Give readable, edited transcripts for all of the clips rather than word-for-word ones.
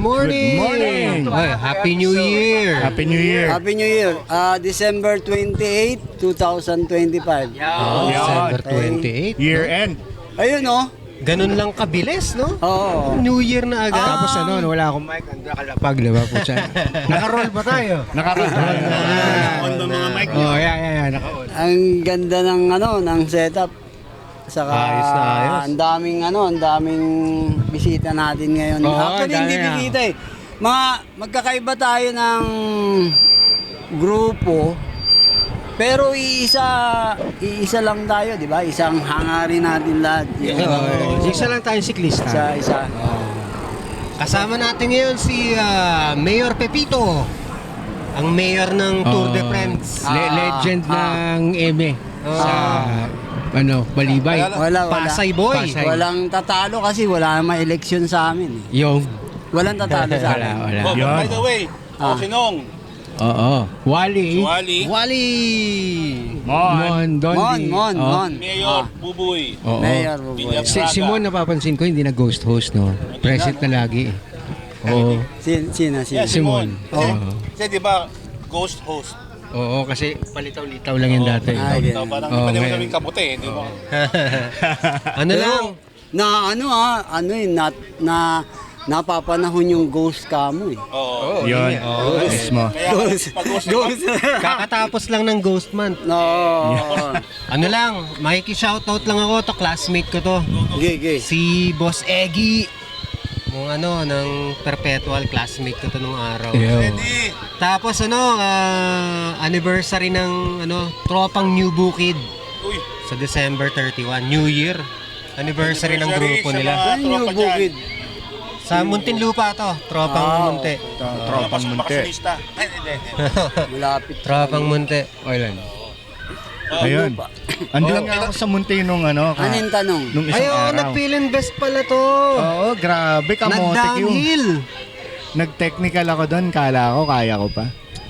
morning! Good morning! Ay, Happy New Year! Happy New Year! Happy New Year. December 28, 2025. December Okay. 28. Year end. Ayun, oh. Ganun lang kabilis, no? Oo. New Year na agad. Tapos wala akong mic, nakalapag, di ba po siya? Naka-roll ba tayo? Nakaroon Ah. on the mga mic. Oh, yeah, naka-on. Ang ganda ng setup. Saka Ayos na ayos. ang daming bisita natin ngayon. Oo, Actually, hindi dami na. bisita eh. Magkakaiba tayo ng grupo. Pero iisa lang tayo, di ba? Isang hangarin natin lahat. Isa lang tayong siklista. Isa. Kasama natin ngayon si Mayor Pepito. Ang mayor ng Tour de France. Legend ng EME sa Balibay. Wala. Pasay Boy. Pasay. Walang tatalo kasi wala namang eleksyon sa amin. Yung. Walang tatalo sa amin. Wala. Oh, Yun. by the way, Sinong, Oo. Wally. Wally! Mon. Dondi. Mon. Mayor Bubuy, Oo. Mayor Buboy. Villar- Si Mon, napapansin ko, hindi na ghost host, no? Present na lagi. Oo. Sino? Yeah, Simon. Kasi di ba, ghost host. Oo, kasi palitaw-litaw lang yun dati. Ay, So, parang Oh, di pa ngayon. namin kamote, di ba? Ano lang? Napapanahon yung ghost kamo eh. Oo. Yun. Mismo. Kaya pag-ghost Kakatapos lang ng Ghost Month. No. Ano lang, makiki-shoutout lang ako to, classmate ko to. Gigi. Si Boss Eggy. Nung ng perpetual classmate ko to nung araw. Ready. Tapos anniversary ng tropang New Bukid Uy. sa December 31, New Year. Anniversary ng grupo sa nila. mga Ano yung tropa dyan. bukid? Sa Muntinlupa to, tropang Munti. Tropang munti. Bakasyonista. Ay, hindi. Malapit. Tropang Munti. Oilan. Ayun. Andun nga ako sa munti nung Ano yung tanong? nung isang Ayun, araw. nag-feeling best pala to. Oo, grabe kamotik yung. Nag-downhill. Nag-technical ako doon, kala ko kaya ko pa.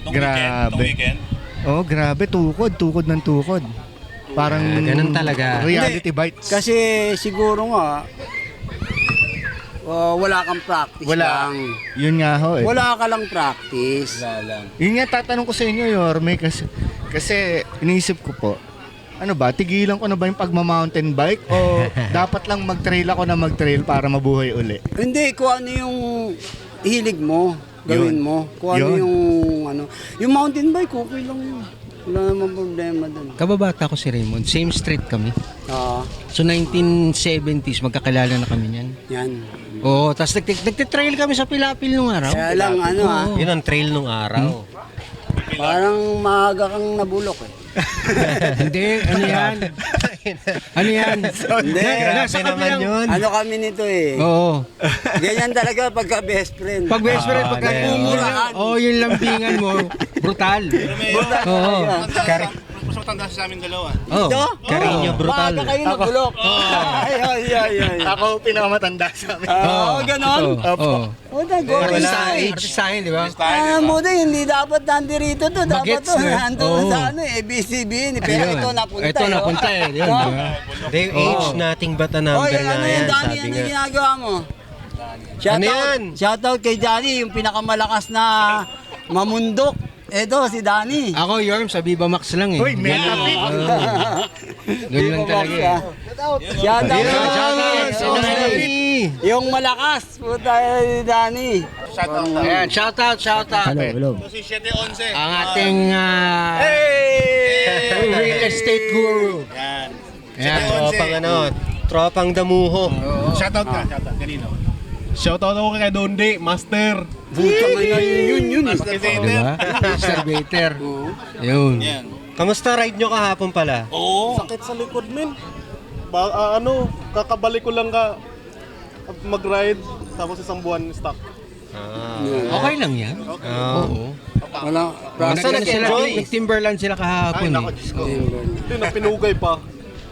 Nung Grabe. weekend. Oo, grabe, tukod ng tukod. Parang Ganun talaga. reality bites. Kasi siguro nga, wala kang practice Wala. lang. Yun nga ho eh. Wala ka lang practice. Yun nga tatanong ko sa inyo, Yorme, kasi iniisip ko po, ano ba, tigilan ko na ba yung pagma-mountain bike o dapat lang mag-trail ako na mag-trail para mabuhay uli? Hindi, kung ano yung hilig mo, gawin Yun. mo. Kung ano Yun. yung mountain bike, okay lang yun. Wala namang problema doon. Kababata ko si Raymond. Same street kami. So 1970s, magkakilala na kami niyan. Yan. Oo, tapos nagtitrail kami sa Pilapil nung araw. Kaya lang Yun ang trail nung araw. parang maaga kang nabulok eh. Hindi, ano yan? Ano yan? Hindi. Grabe naman yun. Ano kami nito eh. Oo. Ganyan talaga pagka best friend. Pag best friend, pagka Mumurahan. yung lambingan mo, brutal. Oo. Mas matanda sa amin dalawa. Oh, Ito? Carino brutal. Maaga kayo nabulok. Ay. Ako pinakamatanda sa amin. Ganon? Oo. O, go. Artistahin, di ba? Mo din, hindi dapat nandirito to. Dapat Bagets, to, no? nandun Oo. sa ABCB. Pero Ayun. ito napunta. Ito napunta eh. Yun, di ba? They age nothing but a number Oy, nga ano yan, yung Danny, sabi ano nga. yung ginagawa mo? Ano yan? Shoutout kay Danny, yung pinakamalakas na mamundok. Eto, si Danny. Ako, Yorm, sa Viva Max lang eh. Uy, metapit! Doon lang talaga eh. Shoutout. Yung malakas. Puta ni Danny. Shout out. Ayan, shoutout. Hello. Si 711. Ang ating real estate guru. Yan. Ayan. Tropang tropang damuho. Shout out ka. Shout out. Kanino? Shoutout ako kay Dondi, Master. Puta ngayon yun. Master Di Vader. ba? Mr. Bater. Yun. Yan. Kamusta ride nyo kahapon pala? Oo. Sakit sa likod, men. Kakabalik ko lang mag-ride, tapos isang buwan stock. Okay lang yan. Oo. Wala. Basta nag-enjoy. Nag-Timberland sila kahapon eh. Hindi na pinugay pa.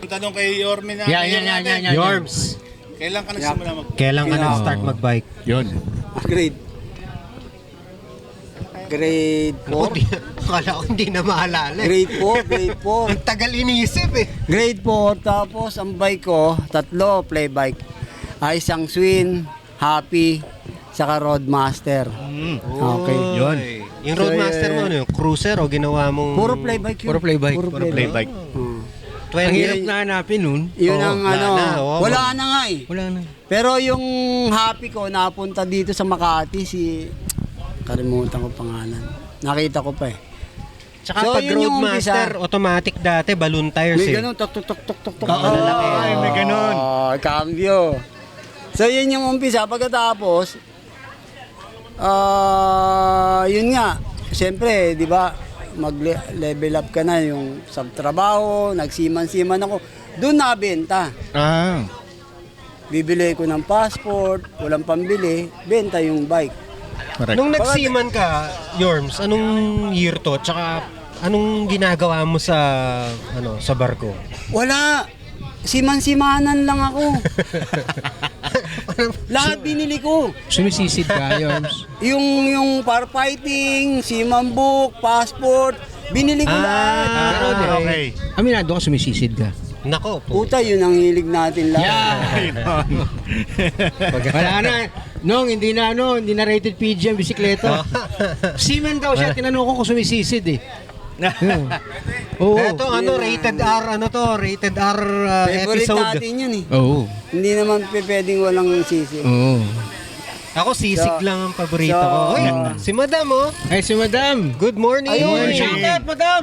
Ang tanong kay Yorme na. Yan. Yorms, Kailan ka nagsimula kailan ka nag-start mag-bike? Yun. Grade 4. Akala ko hindi na maalala. Grade 4. Ang tagal inisip eh. Grade 4, tapos ang bike ko, 3, play bike. Isang Swin, Happy, saka Roadmaster. Okay. Yun. Yung Roadmaster mo, ano, yung cruiser o ginawa mong... Puro play bike yun. Puro play bike. Puro play bike. Playbike. Ang hirap na hanapin nun. Yun Oo, ang wala ano, na, oo. wala na nga eh. Wala na. Pero yung happy ko, napunta dito sa Makati, kalimutan ko pangalan. Nakita ko pa eh. Tsaka So, pag yun yung Roadmaster, automatic dati, balloon tires May eh. ganun, tok tok tok tok tok tok. Malalaki. Ay, may ganun. Cambio. So yun yung umpisa. Pagkatapos, yun nga, siyempre, di ba, mag-level up ka na yung sa trabaho, nagsiman-siman ako. Doon nabenta. Ah. Bibili ko ng passport, walang pambili, benta yung bike. Correct. Nung nagsiman ka, Yorms, anong year to? Tsaka anong ginagawa mo sa sa barko? Wala. Siman-simanan lang ako. Lahat binili ko. Sumisisid ka, Yorms. Yung firefighting, seaman book, passport, binili ko lahat. Pero di, Okay. aminado ka, sumisisid ka. Nako po. Puta, yun ang hilig natin lahat. Wala na. Nung hindi na rated PG ang bisikleta. Seaman daw siya, tinanong ko kung sumisisid eh. Oo. Eto, rated R, rated R Favorite episode. natin yun eh. Oo. Hindi naman pwedeng walang sisi. Oo. Ako sisig So- lang ang paborito so- ko. Uy, si Madam oh. Ay, si Madam. Good morning. Ayun. Shout out, Madam.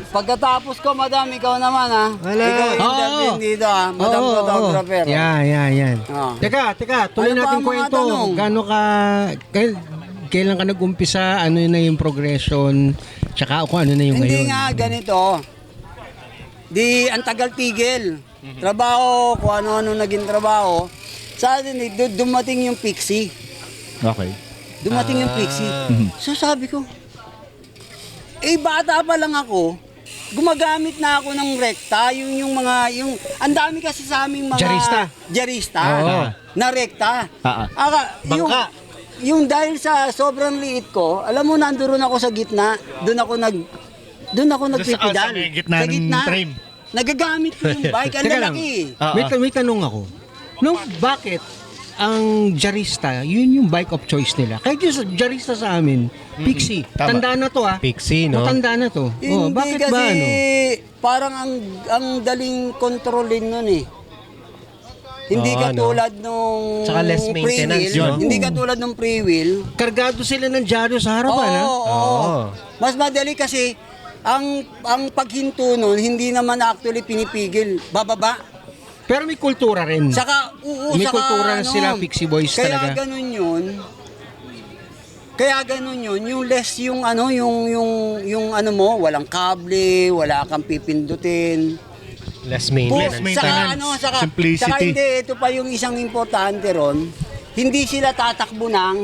Pagkatapos ko, madam, ikaw naman ha. Wala. Ikaw yung interview Oo. dito ha. Madam Oo, photographer. oo. Yan. Oo. Teka, tuloy Ano pa natin ang mga kwento. tanong? Gano'n ka, kailan ka nag-umpisa, ano na yung progression, tsaka kung ano na yung Hindi ngayon. nga, ganito. Ang tagal tigil. Trabaho, kung ano-ano naging trabaho. Sa atin, dumating yung Pixie. Okay. Dumating yung Pixie. So sabi ko, bata pa lang ako, gumagamit na ako ng rekta, yung ang dami kasi sa aming mga Jarista Oo. na rekta. Bangka. Yung dahil sa sobrang liit ko, alam mo nandoon ako sa gitna, doon ako nagpipedal. sa may gitna ng frame. Nagagamit ko yung bike, ang Teka lang. lalaki. May tanong ako. Bakit ang Jarista, yun yung bike of choice nila? Kahit yung Jarista sa amin, Pixie. Tama. Tanda na to Pixie, no? Matanda na to. Hindi Bakit kasi, ba parang ang daling kontrolin nun eh. Hindi Oo, katulad nung Tsaka less maintenance, pre-wheel. no? Hindi katulad nung pre-wheel. Kargado sila ng dyaryo sa harapan, ha? Oo. Mas madali kasi ang paghinto nun, hindi naman actually pinipigil. Bababa. Pero may kultura rin. Saka, May saka kultura na sila, Pixie Boys kaya talaga. Kaya ganun yun, yung less yung ano mo, walang kable, wala kang pipindutin. Less maintenance. maintenance. Saka Simplicity. saka hindi, ito pa yung isang importante ron, hindi sila tatakbo ng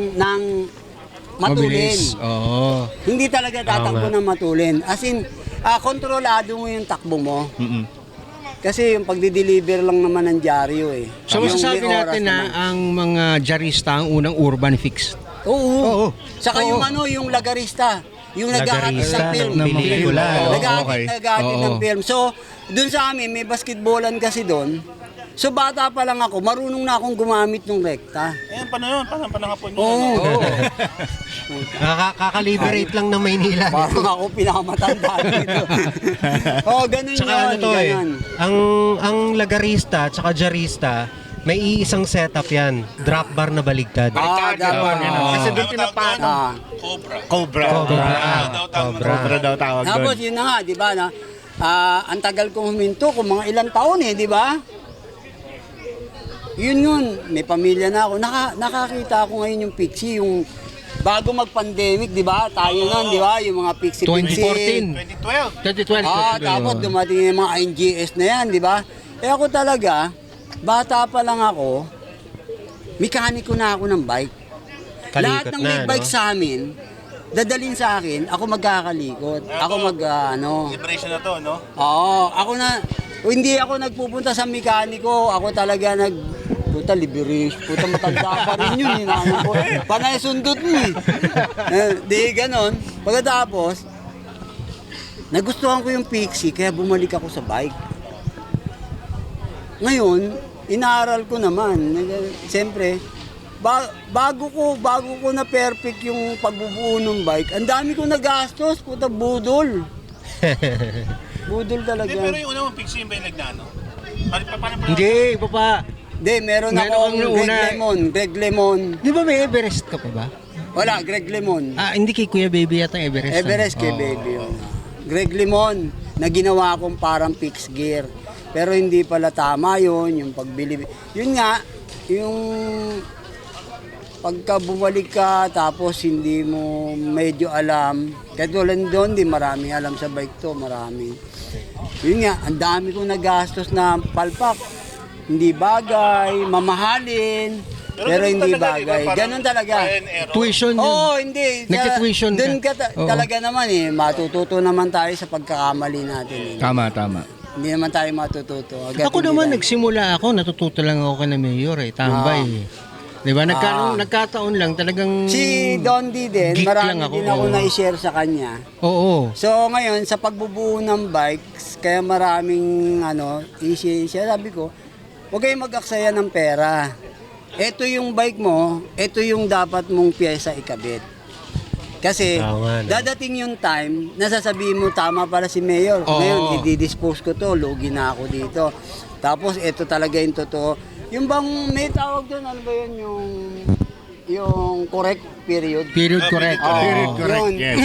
matulin. Mabilis. Oo. Hindi talaga tatakbo nga. ng matulin. As in, kontrolado mo yung takbo mo. Kasi yung pagdi-deliver lang naman ng dyaryo eh. So Yung masasabi may oras natin na naman. ang mga Jarista ang unang urban fix. Oo. Oo. Saka Oo. yung lagarista. Yung naghahatid Lagarista ng film. ng pelikula. Okay. Naghahatid ng Oo. film. So, dun sa amin, may basketballan kasi doon. So, bata pa lang ako, marunong na akong gumamit ng rekta. Ayan, paano yun? Parang hapon yun. Oo. Kakaliberate lang ng Maynila. Parang ako pinakamatanda dito. Oo, ganun Tsaka yun. ano to eh, ganun. ang lagarista tsaka jarista, may iisang setup yan. Drop bar na baligtad. Dapat. Kasi doon pinapano. Cobra. Cobra. Cobra daw tawag Tapos doon. yun na nga, di ba, na, ang tagal kong huminto, kung mga ilang taon di ba? Yun, may pamilya na ako. Nakakita ako ngayon yung Pixie, yung bago mag-pandemic, di ba? Tayo nun, di ba? Yung mga Pixie. 2014. 2012. 2012. Tapos dumating yung mga NGS na yan, di ba? Ako talaga, bata pa lang ako, mekaniko na ako ng bike. Lahat ng may bike sa amin, dadalhin sa akin, ako magkakalikot. Ako Liberation na to, no? Oo, hindi ako nagpupunta sa mekaniko, ako talaga liberation, matanda pa rin yun, ano ko. Panay sundot mo eh. Di ganon. Pagkatapos, nagustuhan ko yung Pixie, kaya bumalik ako sa bike. Ngayon, inaaral ko naman. Siyempre, bago ko na perfect yung pagbubuo ng bike, ang dami ko nagastos, puta budol. Budol talaga. Hindi, pero yung una mong fix yung ba yung nagnano? Paano ba? Hindi, iba pa. Hindi, meron Meron akong kang una. Greg Lemon. Di ba may Everest ka pa ba? Wala, Greg Lemon. Hindi kay Kuya Baby yata ang Everest. Everest kay Oo. baby yun. Greg Lemon, na ginawa kong parang fixed gear. Pero hindi pala tama yun, yung pagbili. Yun nga, yung pagka bumalik ka tapos hindi mo medyo alam. Kahit wala doon, di maraming alam sa bike to, marami. Yun nga, ang dami kong nagastos na palpak. Hindi bagay, mamahalin, pero hindi ganun talaga, bagay. iba, parang Ganun talaga. try and error. Tuition yun. Oo, hindi. Nagka-tuition ka. Doon ka Oo. talaga naman eh. Matututo naman tayo sa pagkakamali natin. Eh. Tama. Hindi naman tayo matututo. Ako naman, nagsimula ako, natututo lang ako kay na Mayor tambay. Di ba? Nagkataon lang, talagang... Si Don D din, geek marami lang ako. din ako Oo. na-share sa kanya. Oo. So ngayon, sa pagbubuo ng bikes, kaya maraming easy siya. Sabi ko, huwag kayong mag-aksaya ng pera. Ito yung bike mo, ito yung dapat mong pyesa ikabit. Kasi Oo nga, no? dadating yung time, nasasabihin mo tama para si Mayor. Oo. Ngayon, i-dispose ko to, lugi na ako dito. Tapos ito talaga yung totoo. Yung bang may tawag doon, ano ba yun, yung correct period? Period correct. Oo, Period correct, yun. yes.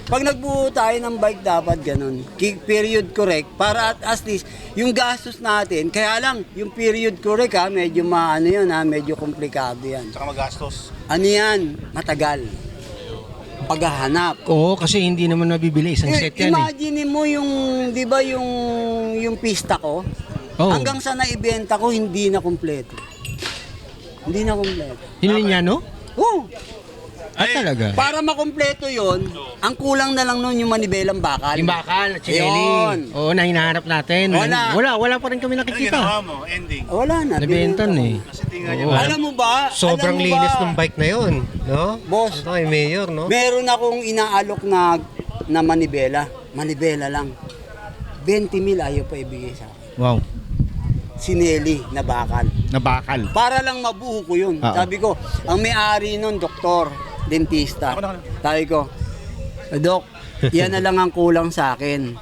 Pag nagbuo tayo ng bike, dapat ganun. Period correct. Para at least, yung gastos natin, kaya lang, yung period correct medyo medyo komplikado yan. Tsaka magastos. Ano yan? Matagal. Paghahanap. Oo, kasi hindi naman nabibili isang set yan eh. Imagine mo yung, di ba yung pista ko? Oo. Hanggang sa naibenta ko, hindi na kumpleto. Hindi na kumpleto. Yung linya, no? Oo. Talaga. Para makumpleto yon, ang kulang na lang nun yung manibelang bakal. Yung bakal, Yun. chineli. Oo, na hinahanap natin. Wala. Wala pa rin kami Ano nakikita. ginawa mo? Ending. Wala na. Nabentan eh. Kasi tingnan niyo. Oo. Alam mo ba? Sobrang alam mo linis ba, ng bike na yun, no? Boss, Ito kay Mayor, no? meron akong inaalok na manibela. Manibela lang. 20,000 ayaw pa ibigay sa akin. Wow. Sineli na bakal. Nabakal. Para lang mabuo ko yun. Oo. Sabi ko, ang may-ari nun, doktor, dentista. Sabi ko, Dok, yan na lang ang kulang sa akin.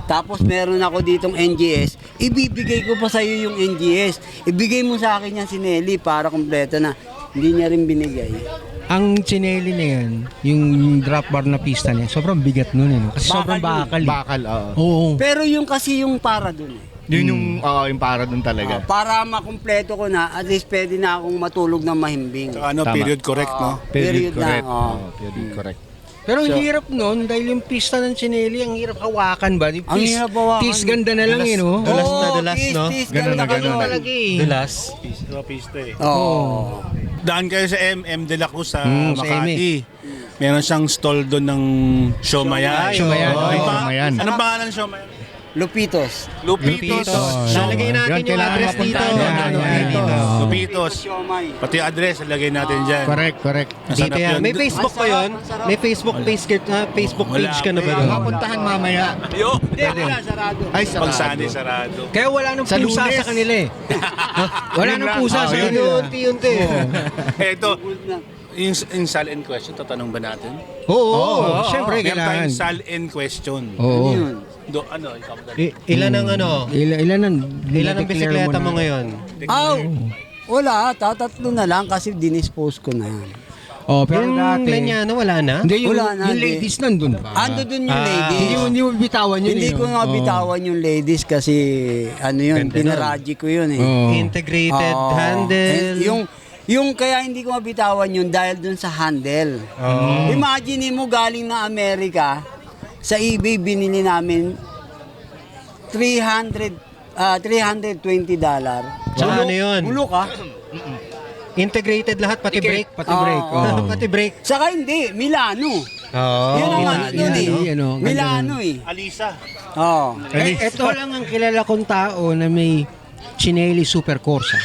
Tapos meron ako ditong NGS, ibibigay ko pa sa iyo yung NGS. Ibigay mo sa akin yan si Nelly para kumpleto na. Hindi niya rin binigay. Ang chineli na yan, yung drop bar na pista niya, sobrang bigat nun eh. No? Kasi sobrang bakal. Bakal, oo. Oo. Pero yung kasi yung para dun eh. Yun yung para dun talaga. Para makumpleto ko na, at least pwede na akong matulog ng mahimbing. Tsaka Tama. period correct, no? Period na, correct. oo. Period correct. Pero ang hirap nun, dahil yung pista ng chineli, ang hirap hawakan ba? Yung Ang hirap hawakan. Tis ganda na lang eh, no? Dulas na dulas, no? Ganun na ganun. Talaga eh. Dulas. Pista, pista eh. Oo. Daan kayo sa MM De La Cruz sa Sa Makati. Meron siyang stall doon ng Siomayan. Siomayan. Oo, Anong Siomayan. Anong pangalan ng Siomayan? Lupitos. Lupitos. Lalagay natin yung kailangan address dito. mapuntahan yan. Ano, Yan. dito. Lupitos. Siomay. Pati yung address, lagay natin dyan. Correct. Masarap Dito yan. yun. May Facebook pa yun? May Facebook page, Facebook page ka na ba doon? Mapuntahan mamaya. Yo! Hindi, wala, sarado. Ay, sarado. Pagsani, sarado. Kaya wala nang Sa pusa Lunes. sa kanila eh. Wala nang pusa sa yun. kanila. Unti-unti. Eh, ito, yung sal in question, tatanong ba natin? Oo, syempre Meron kailangan. tayong sal in question. Oo. Yun. Ikaw ba? Ilan ang ano? Ilan ang Ilan ang bisikleta mo ngayon? Wala, tatatlo na lang kasi dinispose ko na yan. Oh, pero Yung dati. Lanyano, wala na? Hindi, yung, Wala na, yung hindi. ladies nandun pa. Ando dun yung ladies. Hindi mo bitawan yun. Hindi eh, ko no? nga Oo. bitawan yung ladies kasi ano yun, Ganda pinaraji ko yun eh. Oo. Integrated Oo. handle. Yung kaya hindi ko mabitawan yun dahil dun sa handle. Imagine mo galing na Amerika, sa eBay binili namin $320. Tsaka ano yun? Bulok ah. Integrated lahat, pati brake. Pati brake. Oo. Pati brake. Saka hindi, Milano. Oo. Yun ang ano dun eh. ano, ganda Milano eh. Alisa. Oo. Ito lang ang kilala kong tao na may Chinelli Super Corsa.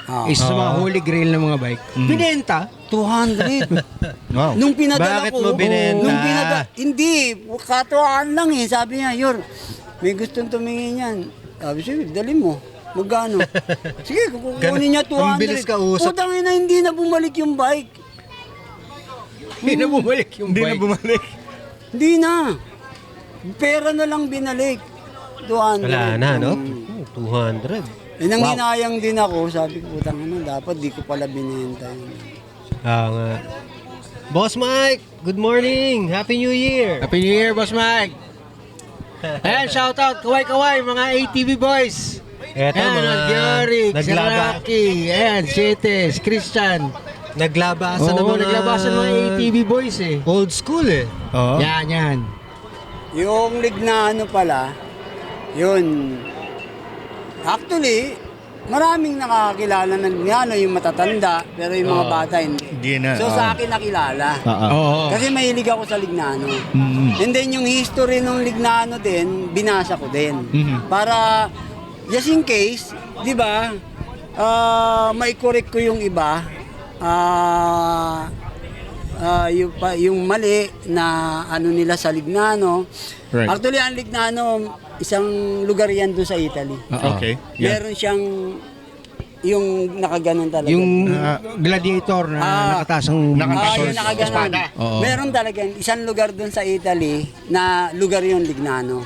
Oo. Isa sa mga holy grail ng mga bike. Binenta. 200. Wow. Nung pinadala Bakit ko, mo binenta? hindi, katuwaan lang eh. Sabi niya, Yor, may gustong tumingin yan. Sabi siya, dali mo. Magkano? Sige, kukunin niya 200. Ang bilis kausap. Putang ina, hindi na bumalik yung bike. Hindi na bumalik yung Hindi na bike. bumalik. Hindi na. Pera na lang binalik. 200. Wala na, no? 200. Eh, nanginayang din ako. Sabi ko, putang ina, dapat di ko pala binenta yun. Nga. Boss Mike, good morning. Happy New Year. Happy New Year, Boss Mike. Ayan, shout out, kaway-kaway, mga ATV boys. Eto, Ayan, mga Yorick, si naglaba. Rocky, ayan, Chetes, Christian. Naglabasan Oo, ng mga naglabasan mga ATV boys eh. old school eh. Oo. Yan. Yung lignano pala, yun. Actually, maraming nakakilala ng lignano, yung matatanda, pero yung mga bata hindi. Hindi na. So sa akin nakilala. Oo. Kasi mahilig ako sa lignano. Mm. And then yung history ng lignano din, binasa ko din. Mhm. Para, just in case, di ba, mai-correct ko yung iba, yung mali na ano nila sa lignano. Right. Actually, ang lignano, isang lugar yan doon sa Italy. Okay. Yeah. Meron siyang yung nakaganon talaga. Yung gladiator na nakatasang Yung nakaganon. Oo. Meron talaga isang lugar doon sa Italy na lugar yung lignano.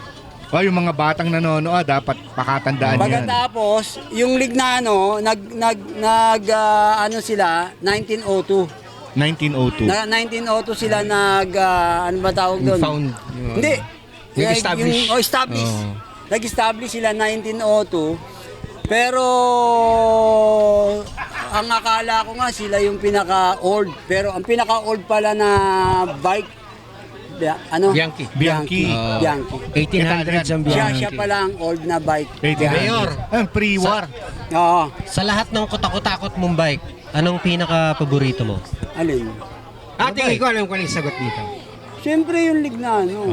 Oh, yung mga batang nanonood, dapat pakatandaan yan. Pagkatapos, yung lignano, ano sila, 1902. 1902. 1902 sila ano ba tawag doon? Found. Hindi. Nag-establish. Establish. Oo. Nag-establish sila 1902. Pero ang akala ko nga sila yung pinaka-old. Pero ang pinaka-old pala na bike, Bianchi. Bianchi. Bianchi. 1800s ang Bianchi. Siya pala ang old na bike. Mayor, Pre-war. Oo. sa lahat ng kutakot-takot mong bike, anong pinaka-paborito mo? Alin? Tingin ko alam ko yung sagot dito. Siyempre yung lignano.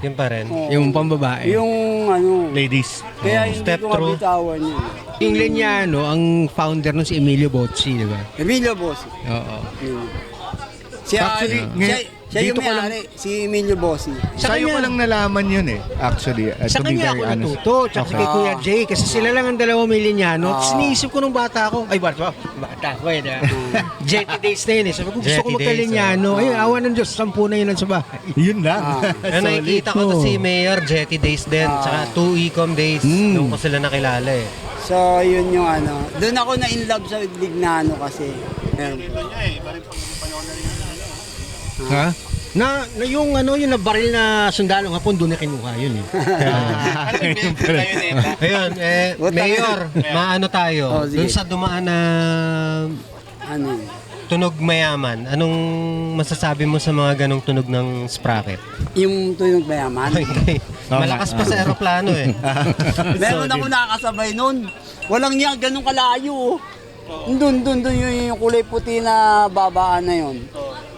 Yun pa rin. Oo. Yung pambabae. Yung ano. Ladies. Kaya hindi Step ko through. mabitawan yun. Yung Legnano, ang founder nun si Emilio Bozzi, di ba? Emilio Bossi. Oo. Actually, Siya yung dito ko lang- may-ari, si Emilio Bossi. Sa'yo ko lang nalaman yun eh. Actually, Sa to be kanya very ako honest. natuto, tsaka kay Kuya Jay, kasi sila lang ang dalawa may linyano. Tapos iniisip ko nung bata ako, bata ko eh, Jetty days na yun eh. Sabi ko, gusto ko Jetty days, magkalinyano. Ayun, awa ng Diyos, 10 na yun sa bahay. Yun lang. Yung nakikita ko to si Mayor, Jetty Days din, tsaka 2 Ecom Days, nung ko sila nakilala eh. So, yun yung ano. Doon ako na-inlove sa lignano kasi. Meron. Ha? Na yung yung nabaril na sundalong hapon, doon na kinuha yun eh. Ayun, Mayor, maano tayo? Oh, sige. Doon sa dumaan na Ano yun? tunog mayaman, anong masasabi mo sa mga ganong tunog ng sprocket? Yung tunog mayaman. Malakas pa sa aeroplano eh. Meron ako nakakasabay nun. Walang niya ganun kalayo. Doon yung kulay puti na babaan na yun.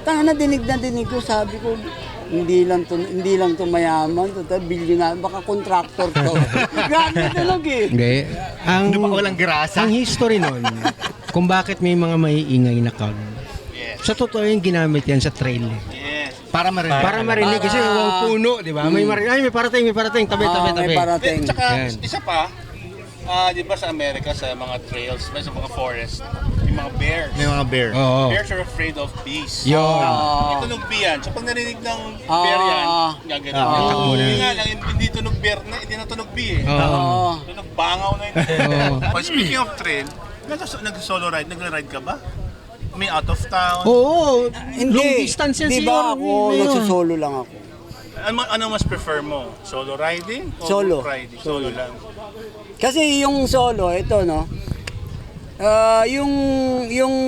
Tanga na dinig ko, sabi ko, hindi lang to mayaman, total bilyonan, baka contractor to. Gano'n tunog eh. Hindi. Ang, walang grasa. ang history nun, kung bakit may mga maiingay na cog. Sa totoo yung ginamit yan sa trail. Para marinig. Para marinig kasi yung puno, di ba? May marinig. Ay, may parating. Tabi. May parating. Tsaka, Yan. isa pa, di ba sa Amerika, sa mga trails, may sa mga forest, yung mga bears. May mga bear. Oo. Bears are afraid of bees. Yun. Yung tunog bee yan. So pag narinig ng bear yan, gagano. takbo na. Hindi nga lang, hindi tunog bear na, hindi na tunog bee eh. Oo. Tunog bangaw na yun. Oo. But speaking of trail, nag-solo ride, nag-ride ka ba? May out of town? Oo. Hindi. Long distance yan Di siguro. ba ako, nagsusolo lang ako. Ano mas prefer mo? Solo riding? O Solo. group riding? Solo lang. Kasi yung solo, ito no,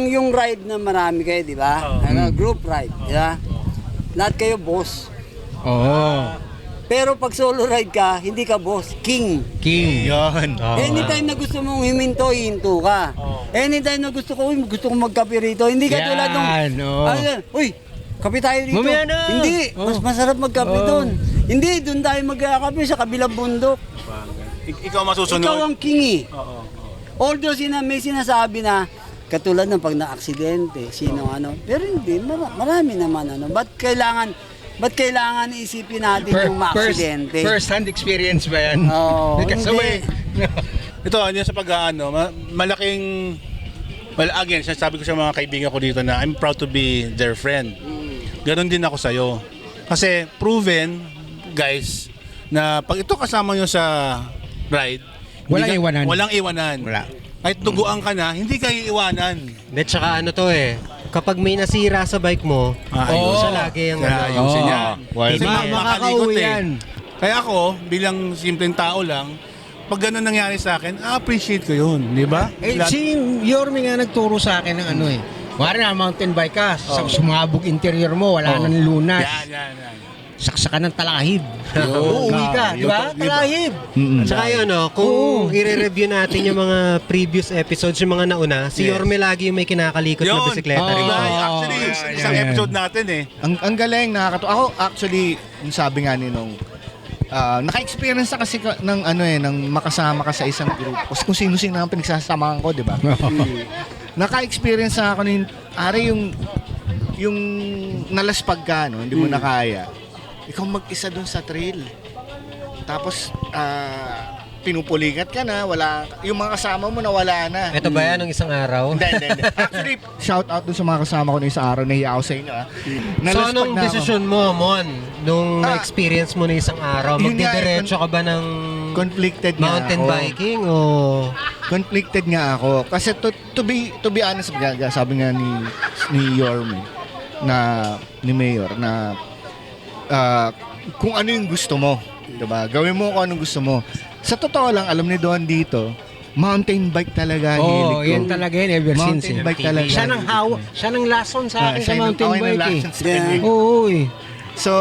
yung ride na marami kayo, di ba? Group ride, di ba? Lahat kayo boss. Oo. Pero pag solo ride ka, hindi ka boss, king. King. Yun. Anytime na gusto mong himinto, hinto ka. Anytime na gusto ko magkape rito, hindi ka Yan, tulad nung, oo. uy, kape tayo rito. Mamaya na. Hindi, mas masarap magkape doon. Hindi, doon tayo magkakape sa kabilang bundok. Ikaw masusunod? Ikaw ang king eh. Oo. Although may sinasabi na katulad ng pag na-aksidente, sino ano. Pero hindi, marami naman ano. Ba't kailangan isipin natin yung ma-aksidente? First hand experience ba yan? Oo, Kasabay. ito, ano sa pag-aano, malaking, well, again, sabi ko sa mga kaibigan ko dito na I'm proud to be their friend. Ganon din ako sa'yo. Kasi proven, guys, na pag ito kasama nyo sa ride, Walang hindi iwanan. Walang iwanan. Wala. Kahit duguan ka na, hindi kayo iwanan. Hindi, tsaka ano to eh. Kapag may nasira sa bike mo, Ayos. siya lagi yung Kaya ayusin Oo. niya. Well, Kasi Ma- makakalikot makakauwi eh. yan. Kaya ako, bilang simpleng tao lang, pag ganun nangyari sa akin, appreciate ko yun, di ba? Eh, si Yorme nga nagturo sa akin ng ano eh. Wala na, mountain bike ka, sumabog interior mo, wala nang lunas. Yan. Saksakan ng talahib. Uuwi ka, di ba? Talahib. Tsaka yun, no, kung i-review natin yung mga previous episodes, yung mga nauna, si Yorme lagi yung may kinakalikot na Yun. bisikleta. Oo. rin. Actually, isang episode natin eh. Ang galing, nakakatuwa. Ako actually, yung sabi nga ni nung naka-experience na kasi ng ano ng makasama ka sa isang group. Kasi kung sino-sino ang pinagsasamahan ko, di ba? Naka-experience na ako yung nalaspag ka, no? Hindi mo na kaya. Ikaw mag-isa dun sa trail. Tapos pinupulikat ka na, yung mga kasama mo nawala na. Ito ba yan ng isang araw? Hindi. Actually, shout out dun sa mga kasama ko na isang araw, nahiya ako sa inyo. So Nalaspag anong na ako. desisyon mo, Mon, nung Ah, na-experience mo na isang araw? yun nga, Magdidiretso ka ba ng Conflicted nga mountain ako. biking o... Conflicted nga ako kasi to be honest, sabi nga ni Yorme ni Mayor na kung ano yung gusto mo, 'di ba? Gawin mo kung anong gusto mo. Sa totoo lang, alam ni Don dito, mountain bike talaga ang hilig Oo, ko. yan talaga yun ever since. Mountain bike talaga. Siya nang lason sa akin sa siya yung mountain okay na bike eh. lesson sa kanya. Oo eh. So,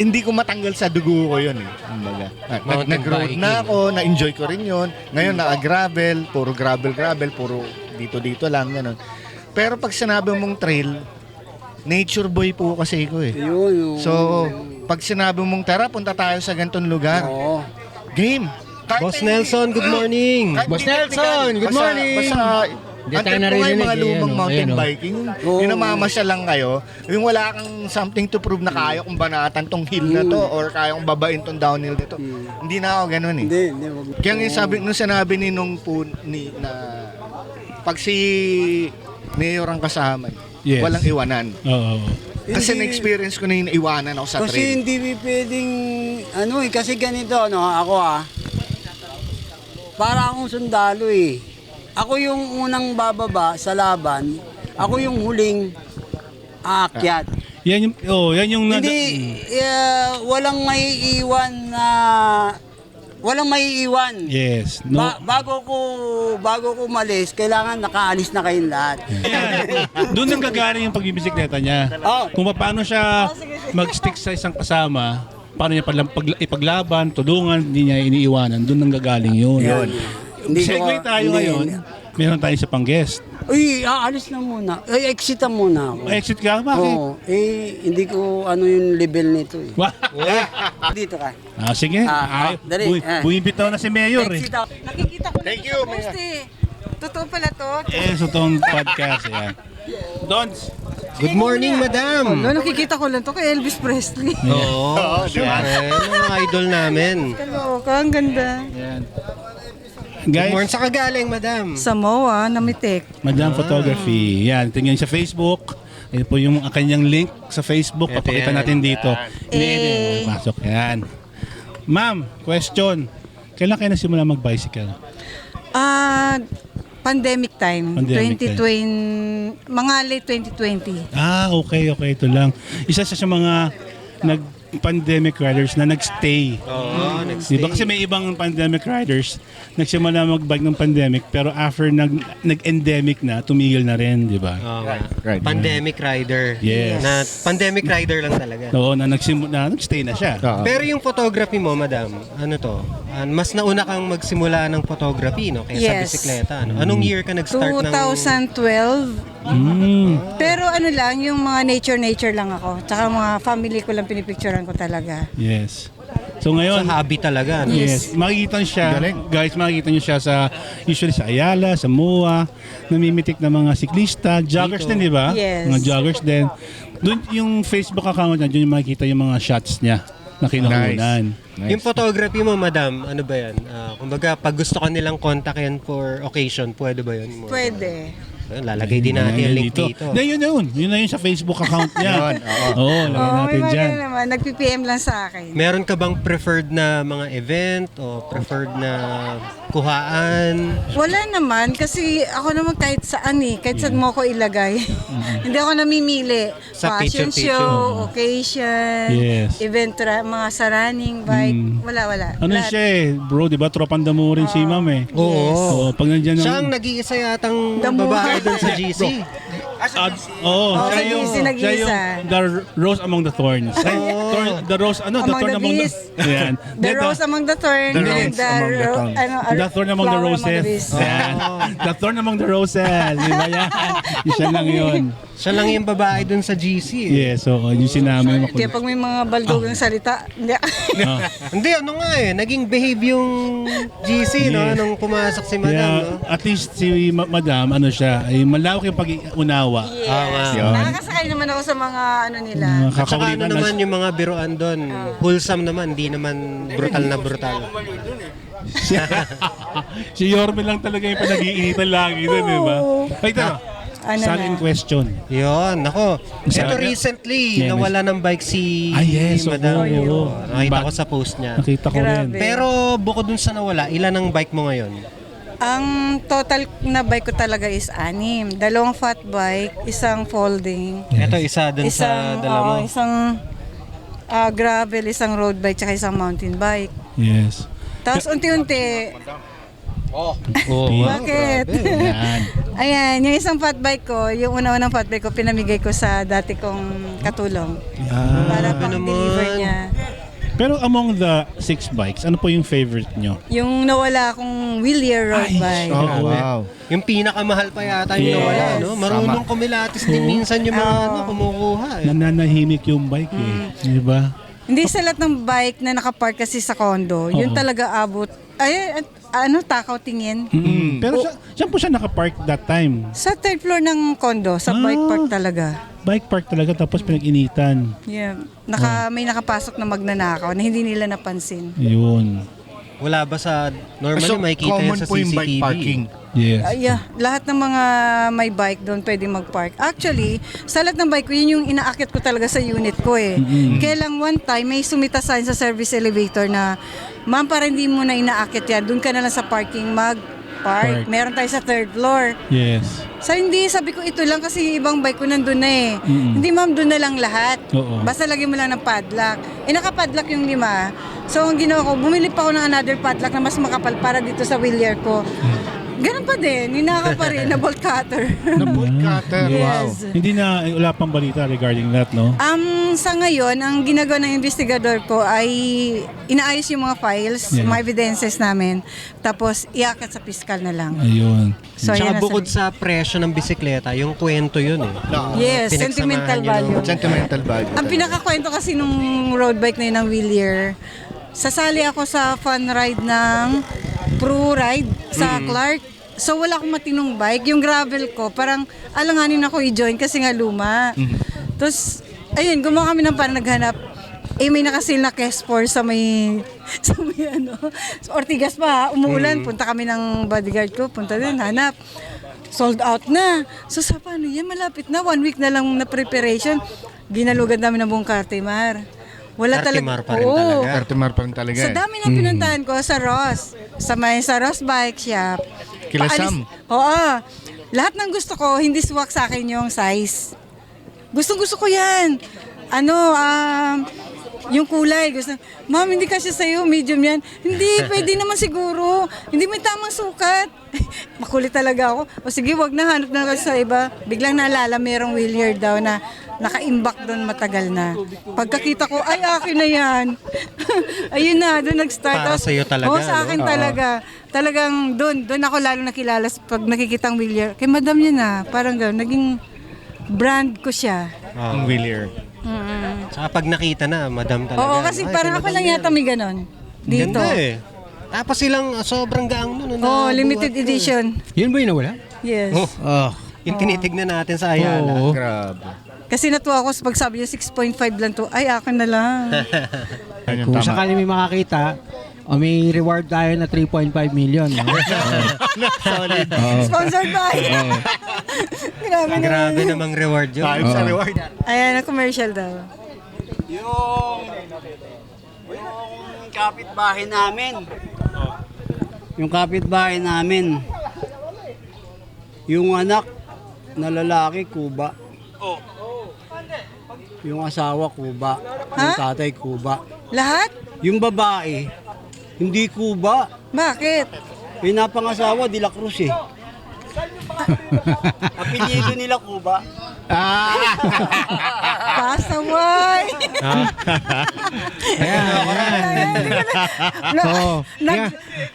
hindi ko matanggal sa dugo ko yun eh. Kumbaga. Mountain Nag-road biking. na ako, na-enjoy ko rin yun. Ngayon, naka-gravel, puro gravel, puro dito lang, gano'n. Pero pag sinabi mong trail, nature boy po kasi ko eh. Yun. So, pag sinabi mong tara, punta tayo sa ganitong lugar. Oo. Game! Kahit Boss hindi- Nelson, good morning! kahit Boss hindi Nelson, technical, good morning! Basta, Hindi ang tayo trip ko nga yung naririnig mga eh, lumang ano, mountain ayun, oh. biking, Oo. yung namamasyal lang kayo, yung wala kang something to prove na kaya kong banatan tong hill na to or kaya kong babain tong downhill nito. Hindi na ako ganun eh. Hindi, wag. Kaya yung nung sinabi ni nung na pag si Mayor ang kasama, Yes. walang iwanan. Oo. Kasi Hindi- na-experience ko na yung iwanan ako sa Kasi trail. hindi pwedeng, kasi ganito, ako para akong sundalo eh. Ako yung unang bababa sa laban, ako yung huling aakyat. Yan yung Hindi, walang maiiwan. Yes. No. Bago ko umalis, kailangan nakaalis na kayong lahat. Doon nang gagaling yung pagbibisikleta niya. Oh. Kung paano siya mag-stick sa isang kasama, paano niya ipaglaban, tulungan, hindi niya iniiwanan, doon nang gagaling yun. Segue tayo ngayon, meron tayo sa pang-guest. Uy, aalis na muna. Ay, exit na muna ako. Exit ka? Bakit? Oo. Hindi ko yung level nito eh. Wah. Dito ka. Sige. Dali. Buibitaw na si Mayor eh. Exit ako. Nakikita ko Thank na you, sa post eh. Totoo pala to. So itong podcast, yan. Dons. Good morning, madam! Nakikita ko lang to kay Elvis Presley. Oo, syempre. Mga idol namin. Kaloka, ang ganda. Yan. Good Guys, morning. Sa kagaling, madam. Samoa, Namitek. Madam Photography. Yan, tingnan sa Facebook. Ito po yung kanyang link sa Facebook. Ito Papakita yan. natin dito. Pasok yan. Ma'am, question. Kailan kayo nasimula mag-bicycle? Pandemic time. Pandemic time. 2020, mga late 2020. Okay. Ito lang. Isa sa mga nag-pandemic riders na nag-stay. Oo, nag-stay. Diba? Kasi may ibang pandemic riders nagsimula mag-bike ng pandemic pero after nag-endemic na, tumigil na rin, di ba? Oo nga. Right. Pandemic rider. Yes. Na pandemic rider lang talaga. Oo, nag-stay na siya. Pero yung photography mo, madam, ano to? Mas nauna kang magsimula ng photography, no? Kaya sa Yes. bisikleta. Ano? Anong year ka nag-start ng... 2012. Pero ano lang, yung mga nature lang ako. Tsaka mga family ko lang pinipicturean ko talaga. Yes. So Sa ngayon, hobby talaga, no? yes, makikita niyo siya, guys, makikita niyo siya usually sa Ayala, sa MUA, namimitik na mga siklista, joggers din, di ba? Yes. Mga joggers din. Doon yung Facebook account niya, doon yung makikita yung mga shots niya. na kinaunan. Nice. Yung photography mo, madam, ano ba yan? Kumbaga, pag gusto ka nilang kontakin for occasion, pwede ba yun? Pwede. Lalagay din natin yung link dito. Hindi, yun. Yun na yun sa Facebook account niya. Oo, lagay Oo, natin may dyan. mga naman. Nag-PPM lang sa akin. Meron ka bang preferred na mga event o preferred na kuhaan? Wala naman kasi ako naman kahit saan kahit saan mo ako ilagay. Hindi ako namimili. Sa Fashion picture-picture. show, occasion, Yes. event, mga sa running, bike, wala. Ano Lahat. siya bro, di ba? Tropang damo rin si ma'am Oo. Pag nandiyan Siya ang nag-iisa yatang Damuhan. babae doon sa GC. sa GC nag-iisa. siya yung the rose among the thorns. The rose, Among thorn the among bees. Ayan. The rose among the thorn. The and rose among the thorns. The thorn among the flower roses. bees. Ayan. The thorn among the roses. Di ba yan? Siya lang yun. Siya lang yung babae doon sa GC. Yes, so yung sinama Kaya pag may mga baldogang salita, hindi. Hindi, ano nga naging behave yung GC, no? Yes. Nung pumasok si madam, Kaya, no? at least si madam, ano siya, ay malawak yung pag-unawa. Yes. Yun. Nakakasakay naman ako sa mga ano nila. At saka ano Kakaulitan na naman yung mga biroan doon, wholesome naman, hindi naman brutal na brutal. Si Yorme lang talaga yung pinag-iinitan lagi doon, di ba? Ay, ito. Ano Saan na? in question? Yun, ako. Ito Sabi- recently, Yeah, nawala ng bike si yes, madam. oo. Nakita ko sa post niya. Nakita ko rin. Grabe. Pero bukod dun sa nawala, ilan ang bike mo ngayon? Ang total na bike ko talaga is 6. 2 fat bike, isang folding, Ito, isa dun sa dala mo. isang gravel, isang road bike, tsaka isang mountain bike. Yes. Tapos unti-unti, Oh, bakit? Yan. Ayan, yung isang fat bike ko, yung una-unang fat bike ko, pinamigay ko sa dati kong katulong. Para pang-deliver niya. Pero among the 6 bikes, ano po yung favorite nyo? Yung nawala akong wheelier road bike. Oh, wow. Yung pinakamahal pa yata yung Yes. nawala, no? Marunong kumilatis din minsan yung mga kumukuha. Nananahimik yung bike Di ba? Hindi sa lahat ng bike na nakapark kasi sa condo, yun talaga abot. Ay, takaw tingin. Pero saan po siya nakapark that time? Sa third floor ng condo, sa bike park talaga. Bike park talaga tapos pinag-initan. Yeah. May nakapasok na magnanakaw na hindi nila napansin. Yun. Wala ba sa, normally So, makikita yan common sa po yung CCTV. bike parking. Yes. Lahat ng mga may bike doon pwede mag-park. Actually, sa lahat ng bike ko, yun yung inaakit ko talaga sa unit ko Kaya lang one time, may sumita sign sa service elevator na, ma'am, para hindi mo na inaakit yan, doon ka na lang sa parking mag-park. Park. Meron tayo sa third floor. Yes. Hindi, sabi ko ito lang kasi ibang bike ko nandun na Hindi ma'am, doon na lang lahat. Oo. Basta lagyan mo lang ng padlock. Naka-padlock yung 5. So, ang ginawa ko, bumili pa ako ng another padlock na mas makapal para dito sa wheelier ko. Ganun pa din, ninaka pa rin na bolt cutter. Na boot cutter. Wow. Yes. Hindi na, wala pang balita regarding that, no? Sa ngayon, ang ginagawa ng investigador ko ay inaayos yung mga files, Yeah. mga evidences namin. Tapos, iakat sa piskal na lang. Ayun. So, Tsaka yan na bukod sa presyo ng bisikleta, yung kwento yun Yes, Pinagsamahan sentimental nyo value. Sentimental value. Ang pinakakwento kasi nung road bike na yun ng wheelier, sasali ako sa fun ride ng Pro Ride sa Clark. So wala akong matinong bike. Yung gravel ko, parang alanganin ako i-join kasi nga luma. Tapos, ayun, gumawa kami ng parang naghanap. May nakasil na Kes4 sa may sa Ortigas pa. Umuulan, punta kami ng bodyguard ko, punta din, hanap. Sold out na. So sa paano yan, malapit na. 1 week na lang na preparation. Ginalugan namin ng buong Cartimar. Wala Cartimar talaga. pa rin talaga. Cartimar pa rin talaga. Sa dami ng pinuntahan ko sa Ross. Sa Ross Bike Shop. Kila Sam. Oo. Lahat ng gusto ko, hindi swak sa akin yung size. Gustong-gusto ko yan. Yung kulay. Ma'am, hindi kasi sa'yo, medium yan. Hindi, pwede naman siguro. Hindi may tamang sukat. Makulit talaga ako. O sige, wag na, hanap na kasi sa iba. Biglang naalala, merong wheelier daw na naka-imbak doon matagal na. Pagkakita ko, ay, akin na yan. Ayun na, doon nag-start. Para sa'yo talaga, Oo, sa akin talaga. Talagang doon ako lalo nakilala pag nakikitang wheelier. Kay madam yun parang gano'n, naging brand ko siya. Ang wheelier. Saka pag nakita na, madam talaga. Oo, kasi Ay, parang kay ako lang madam yata may gano'n. Dito. Ganda Tapos silang sobrang gaang nun. Oh, limited edition. Yun ba yung nawala? Yes. Yung tinitignan natin sa Ayala. Grabe. Kasi natuwa ako sa pagsabi niya 6.5 lang to. Ay, akin na lang. Yan yung Kung tama. sakali may makakita, may reward tayo na 3.5 million. No? Solid. Sponsored by. Grabe naman. Grabe namang reward yun. Tayo sa reward. Ayan, ang commercial daw. Yung kapitbahay namin. Yung kapitbahay namin. Yung anak na lalaki, Kuba. Yung asawa, Kuba. Yung Ha? tatay, Kuba. Lahat? Yung babae, hindi Kuba. Bakit? Yung napangasawa, De La Cruz eh. Apelyido nila Kuba. Pasaway. Oo.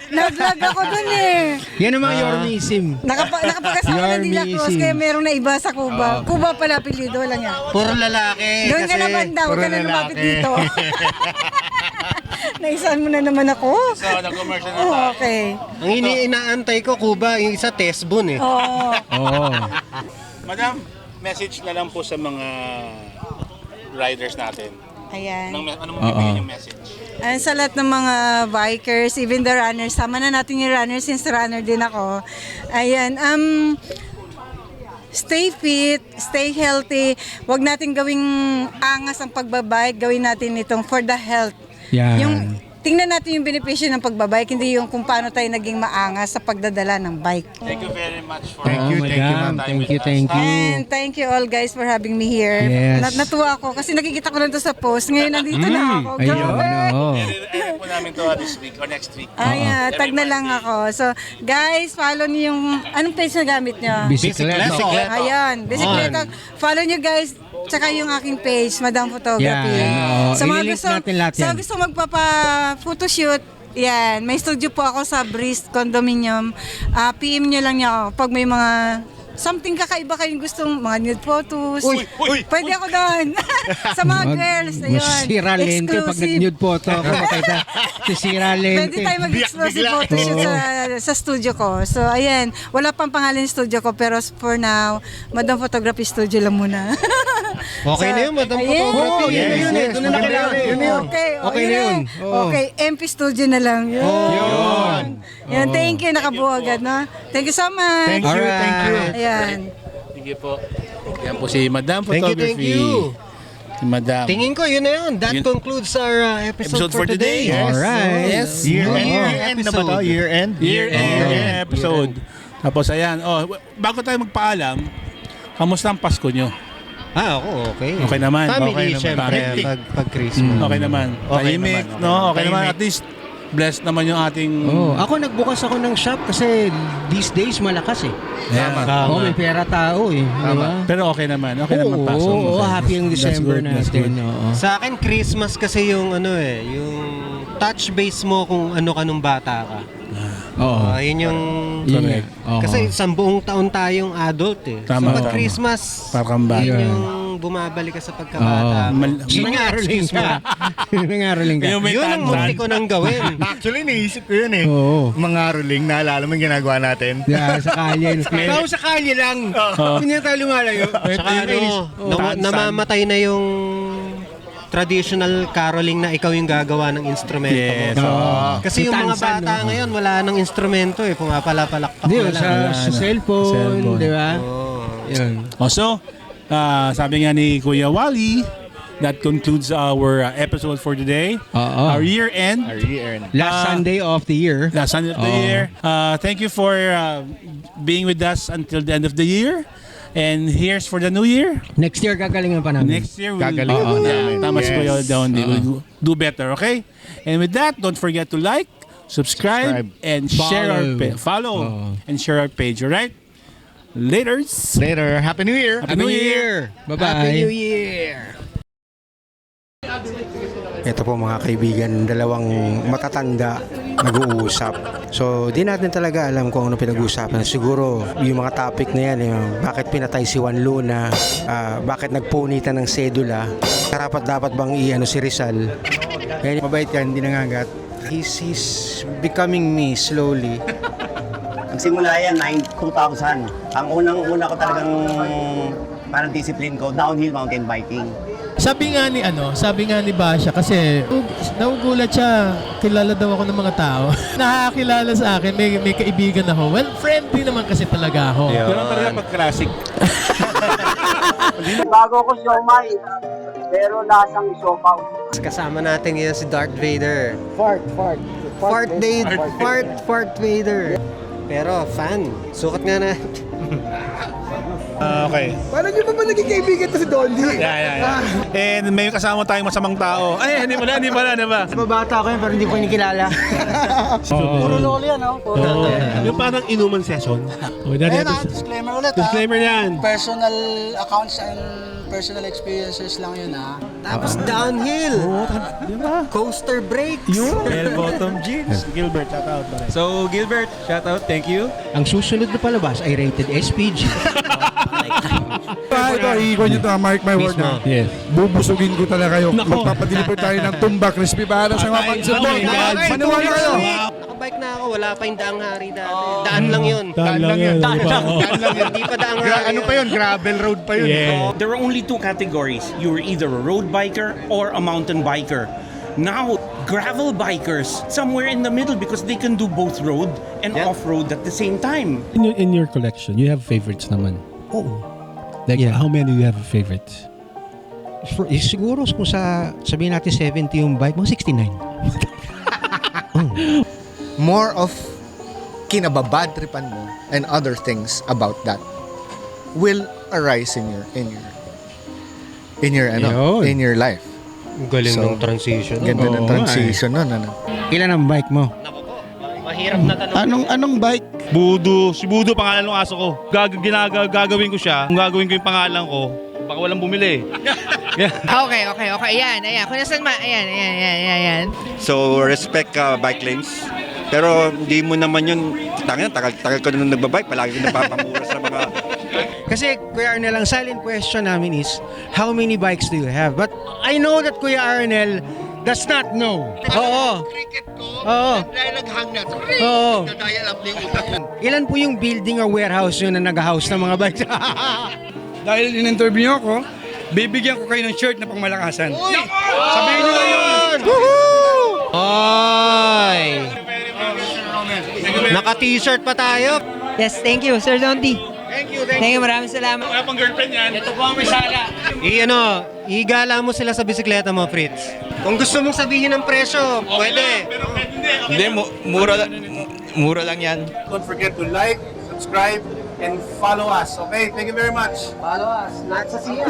Nag-lag ako dun eh. Yan ang mga Yormism. Nakapag-asawa na nila Cruz, Yormism. kaya merong naiba sa Cuba. Cuba pala apelido, walang yan. Puro lalaki. Doon ka kasi naman daw, huwag ka na lumapit dito. Naisahan mo na naman ako. So, nag-commercial na Oh, tayo. okay. Ang inaantay ko, Cuba, yung isa Tesbon eh. Oo. Oo. Madam, message na lang po sa mga riders natin. Ayan. Ano mo bibigyan yung message? Ayan sa lahat ng mga bikers, even the runners. Sama na natin yung runners since runner din ako. Ayan. Stay fit, stay healthy. Huwag natin gawing angas ang pagbabike. Gawin natin itong for the health. Yan. Yung tingnan natin yung benepisyo ng pagbabike, hindi yung kung paano tayo naging maangas sa pagdadala ng bike. Thank you very much for Thank you, madam. ma'am. Thank you. And thank you all guys for having me here. Yes. Natuwa ako kasi nakikita ko lang to sa post. Ngayon nandito na ako. Ayun, Grabe. oo. I-edit po namin to this week or next week. Tag na lang ako. So, guys, follow niyo yung, anong page na gamit niyo? Bisikleta. Ayan, bisikleta. Follow niyo guys, tsaka yung aking page, Madam Photography. Yan, oo. Sa mga I-link gusto, natin lahat yan. sa gusto magpapa-photoshoot, yan, may studio po ako sa Breeze Condominium. PM nyo lang niya ako pag may mga something kakaiba kayong gustong mga nude photos. Pwede ako doon. Sa mga girls, ayun. Masira lente pag nag-nude photo ako. Makita, sisira lente. Pwede tayo mag-exclusive photoshoot sa studio ko. So, ayan. Wala pang pangalan yung studio ko, pero for now, Madam Photography Studio lang muna. Okay na yun, Madam Ayan. Photography. Oo, yun na yun eh. Doon na nakilala eh. Yun na yun. Okay, Okay na yun. Oo. Okay, MP Studio na lang. Yun. Yan, thank you. Nakabuo agad, no? Thank you so much. Thank you, Alright. thank you. Ayan. Sige po. Yan po si Madam Thank you, Photography. thank you. Si Madam. Tingin ko, yun na yun. That Yun- concludes our episode for today. Yes. Alright. Yes. Year-end na ba to? Year-end? Year-end episode. Tapos ayan, bago tayo magpaalam, kamusta ang Pasko nyo? Ako, okay. Okay naman. Family, Okay naman. syempre, Family. pag Christmas. Okay naman. Okay Tahimik, naman, okay. no? Okay naman. Tahimik. At least, blessed naman yung ating... Oh, ako nagbukas ako ng shop kasi these days malakas eh. Tama. Oh, may pera tao eh. Di ba? Pero okay naman. Okay naman Pasko. Oo, happy ang That's December good, that's natin. good. Oo. Sa akin, Christmas kasi yung yung touch base mo kung ano ka nung bata ka. Oo. Yun yung... Yun Correct. nga. Oo. Kasi isang buong taon tayong adult eh. Tama, so pag tama. Christmas, Parang bata. yun yung bumabalik ka sa pagkabata. Oo. Yun yung Nangaroling excuse mo. ka. Nangaroling ka. Yung may Yun ang tantan. munti ko nang gawin. Actually, naisip ko yun eh. Oo. Mga ruling, naalala mo yung ginagawa natin? Yeah, sa kalye. Ikaw sa kalye lang. Hindi na tayo lumalayo. Tsaka namamatay na yung traditional caroling na ikaw yung gagawa ng instrumento Yes. mo. Oo. Kasi yung mga Tansan, bata no? ngayon, wala nang instrumento eh. Pumapalapalakpak Hindi, na lang. sa cellphone, di ba? Yun. Also, sabi nga ni Kuya Wally, that concludes our episode for today. Oo. Our year-end. Our year-end. Last Sunday of the year. Last Sunday of the Oo. year. Thank you for being with us until the end of the year. And here's for the new year. Next year gagalingan pa namin. Next year, we'll Gagalingan Oo, pa namin. tama si Yes. Kuya Downey. We'll do better, okay? And with that, don't forget to like, subscribe, and share our follow Oo. and share our page, alright? Laters. Later. Happy New Year! Happy New Year. Bye-bye. Happy New Year! Ito po mga kaibigan, dalawang matatanda nag-uusap. So, di natin talaga alam kung ano pinag-uusapan. Siguro, yung mga topic na yan, yung bakit pinatay si Juan Luna, bakit nagpunitan ng sedula, karapat-dapat bang i-ano si Rizal. Kaya mabait yan, hindi nangagat. He's becoming me slowly. Nagsimula yan 2000. Ang unang-una ko talagang parang discipline ko, downhill mountain biking. Sabi nga ni Basha kasi nagugulat siya, kilala daw ako ng mga tao. Nakakilala sa akin, may kaibigan ako. Well, friendly naman kasi talaga ako. Pero talaga pag-classic. Bago ko siomay, pero lasang siopaw. Kasama natin ngayon si Darth Vader. Fart. Fart Vader. Pero fan. Sukat nga na. Okay. Paano nyo ba naging kaibigan to si Dolly? Yeah. And may kasama tayong masamang tao. Ay, hindi pala. Mabata ko yun pero hindi ko kinikilala. Puro lolo yan, no? Yung parang inuman session. Disclaimer ulit, Disclaimer yan. Personal accounts and personal experiences lang yun, ha? Tapos downhill. Coaster brakes. Bell-bottom jeans. Gilbert, shout out. So, Gilbert, shout out. Thank you. Ang susunod na palabas ay rated SPG. Ito, iikon nyo ito, mark my word na. Yes. Bubusugin ko talaga kayo. Magpapadeliver tayo ng tumba crispy para sa mga pansin mo. Maniwala kayo. Nakabike na ako. Wala pa yung daang hari dati. Daan lang yun. Daan lang yun. Hindi pa daang hari. Ano pa yun? Gravel road pa yun. There are only two categories. You were either a road biker or a mountain biker. Now, gravel bikers, somewhere in the middle because they can do both road and off-road at the same time. In your collection, you have favorites naman. Oo. Like, Yeah. how many do you have favorites? Siguro kung sabihin natin 70 yung bike mo, 69. More of kinababadtripan mo and other things about that will arise in your life. Galing So, ng transition. Ganda ng transition nun. Ilan ang bike mo? Mahirap na tanong. Anong bike? Budo. Si Budo, pangalan ng aso ko. Gagawin ko siya. Kung gagawin ko yung pangalan ko, baka walang bumili. Okay. Ayan. Kung nasan ayan. So, respect bike lanes. Pero hindi mo naman yun, tagal ko na nagbabike, palagi ko napapamura sa mga... Kasi Kuya Arnel, ang silent question namin is, how many bikes do you have? But I know that Kuya Arnel does not know. Oo. Ilan po yung building or warehouse yun na nag-house ng mga bikes? Dahil in-interview ako, bibigyan ko kayo ng shirt na pangmalakasan. Sabihin nyo lang yun. Oy! Naka-t-shirt pa tayo. Yes, thank you, Sir Dondi. Thank you, maraming salamat. Wala pang girlfriend yan. Ito po ang may sala. Igala mo sila sa bisikleta mo, Fritz. Kung gusto mong sabihin ng presyo, pwede. Hindi, mura lang yan. Don't forget to like, subscribe, and follow us. Okay? Thank you very much. Follow us. Not sa siya.